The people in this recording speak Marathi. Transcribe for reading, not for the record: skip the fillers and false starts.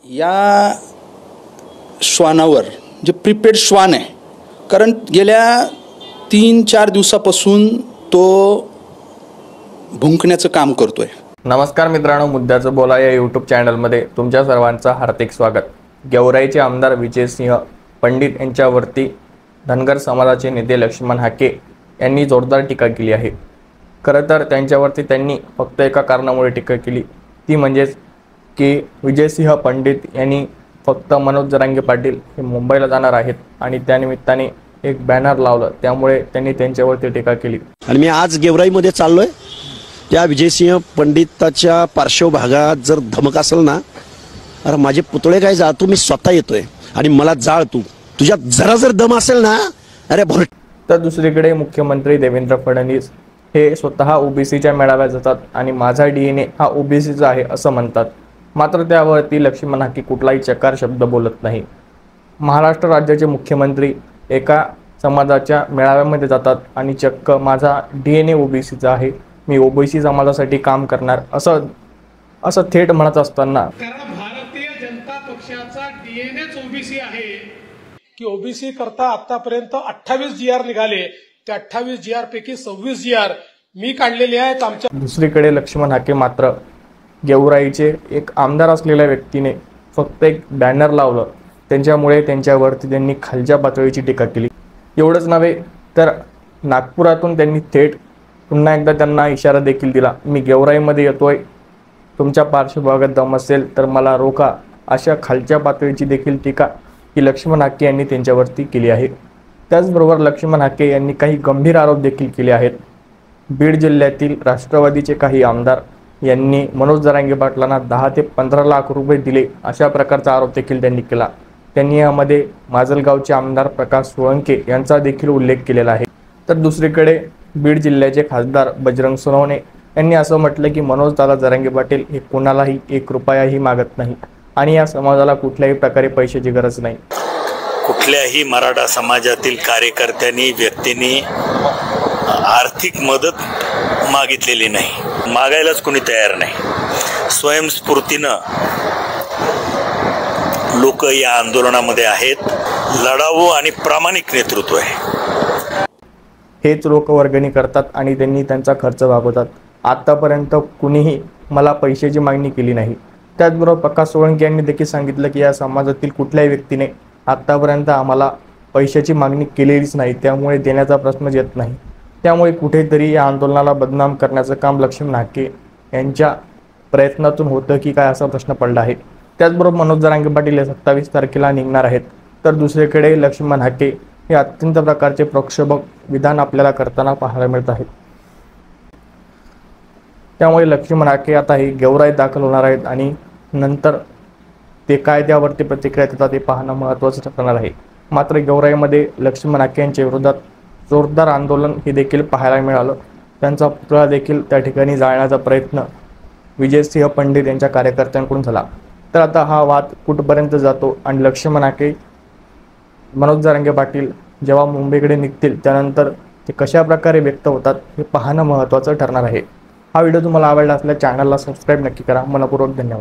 या श्वानावर जे प्रीपेड श्वान आहे, कारण गेल्या 3-4 दिवसापासून तो भुंकण्याचं काम करतोय। नमस्कार मित्रांनो, मुद्द्याचं बोला या यूट्यूब चॅनलमध्ये तुमच्या सर्वांचं हार्दिक स्वागत। गेवराईचे आमदार विजयसिंह पंडित यांच्यावरती धनगर समाजाचे नेते लक्ष्मण हाके यांनी जोरदार टीका केली आहे। खरं तर त्यांच्यावरती त्यांनी फक्त एका कारणामुळे टीका केली, ती म्हणजेच की विजयसिंह पंडित यांनी फक्त मनोज जरांगे पाटील हे मुंबईला जाणार आहेत आणि त्यानिमित्ताने एक बॅनर लावलं, त्यामुळे त्यांनी त्यांच्यावरती टीका केली। आणि मी आज गेवराईमध्ये चाललोय, त्या विजयसिंह पंडिताच्या पार्श्वभागात जर धमक असेल ना, अरे माझे पुतळे काय जातो, मी स्वतः येतोय आणि मला जाळ तुझ्यात जरा जर दम असेल ना, अरे भर। तर दुसरीकडे मुख्यमंत्री देवेंद्र फडणवीस हे स्वतः ओबीसीच्या मेळाव्यात जातात आणि माझा डीएनए हा ओबीसीचा आहे असं म्हणतात, मात्र त्यावरती लक्ष्मण हाके कुठलाही चकार शब्द बोलत नाही। महाराष्ट्र राज्याचे मुख्यमंत्री एका समाजाच्या मेळाव्यामध्ये जातात आणि चक्क माझा डीएनए ओबीसीचा आहे, मी ओबीसी समाजासाठी काम करणार असं थेट म्हणत असताना, कारण भारतीय जनता पक्षाचा डीएनएच ओबीसी आहे की ओबीसी करता आतापर्यंत 28 जीआर निघाले, त्या 28 जीआर पैकी 26 जीआर मी काढलेले आहेत आमच्या। दुसरीकडे लक्ष्मण हाके मात्र गेवराईचे एक आमदार असलेल्या व्यक्तीने फक्त एक बॅनर लावलं, त्यांच्यामुळे त्यांच्यावरती त्यांनी खालच्या पातळीची टीका केली। एवढंच नव्हे तर नागपुरातून त्यांनी थेट पुन्हा एकदा त्यांना इशारा देखील दिला, मी गेवराईमध्ये येतोय, तुमच्या पार्श्वभागात दम असेल तर मला रोका, अशा खालच्या पातळीची देखील टीका ही लक्ष्मण हाके यांनी त्यांच्यावरती केली आहे। त्याचबरोबर लक्ष्मण हाके यांनी काही गंभीर आरोप देखील केले आहेत। बीड जिल्ह्यातील राष्ट्रवादीचे काही आमदार यांनी मनोज जरांगे पाटलांना 10 ते 15 लाख रुपये दिले, अशा प्रकारचा आरोप देखील त्यांनी केला। त्यांनी यामध्ये माजलगावचे आमदार प्रकाश सोळंके यांचा देखील उल्लेख केलेला आहे। तर दुसरीकडे बीड जिल्ह्याचे खासदार बजरंग सोनवणे यांनी असं म्हटलं की मनोज दादा जरांगे पाटील हे कोणालाही 1 रुपयाही मागत नाही आणि या समाजाला कुठल्याही प्रकारे पैशाची गरज नाही। कुठल्याही मराठा समाजातील कार्यकर्त्यांनी व्यक्तींनी आर्थिक मदत मागितलेली नाही, मागायलाच कोणी तयार नाही। स्वयंस्फूर्तीनं लोक या आंदोलनामध्ये आहेत, लढावू आणि प्रामाणिक नेतृत्व आहे। हेच लोक वर्गणी करतात आणि त्यांनी त्यांचा खर्च भागवतात। आतापर्यंत कुणीही मला पैशाची मागणी केली नाही। त्याचबरोबर प्रकाश सोळंके यांनी देखील सांगितलं की या समाजातील कुठल्याही व्यक्तीने आतापर्यंत आम्हाला पैशाची मागणी केलेलीच नाही, त्यामुळे देण्याचा प्रश्नच येत नाही। त्यामुळे कुठेतरी या आंदोलनाला बदनाम करण्याचं काम लक्ष्मण हाके यांच्या प्रयत्नातून होतं की काय, असा प्रश्न पडला आहे। त्याचबरोबर मनोज जरांगे पाटील हे 27 तारखेला निघणार आहेत, तर दुसरीकडे लक्ष्मण हाके हे अत्यंत प्रकारचे प्रक्षोभक विधान आपल्याला करताना पाहायला मिळत आहेत। त्यामुळे लक्ष्मण हाके आता हे गेवराईत दाखल होणार आहेत आणि नंतर ते काय त्यावरती प्रतिक्रिया देतात ते पाहणं महत्त्वाचं ठरणार आहे। मात्र गेवराईमध्ये लक्ष्मण हाके यांच्या विरोधात जोरदार आंदोलन हे देखील पाहायला मिळालं। त्यांचा पुतळा देखील त्या ठिकाणी जाळण्याचा प्रयत्न विजयसिंह पंडित यांच्या कार्यकर्त्यांकडून झाला। तर आता हा वाद कुठपर्यंत जातो आणि लक्ष्मण हाके मनोज जरांगे पाटील जेव्हा मुंबईकडे निघतील त्यानंतर ते कशा प्रकारे व्यक्त होतात हे पाहणं महत्त्वाचं ठरणार आहे। हा व्हिडिओ तुम्हाला आवडला असल्यास चॅनलला सबस्क्राईब नक्की करा। मनपूर्वक धन्यवाद।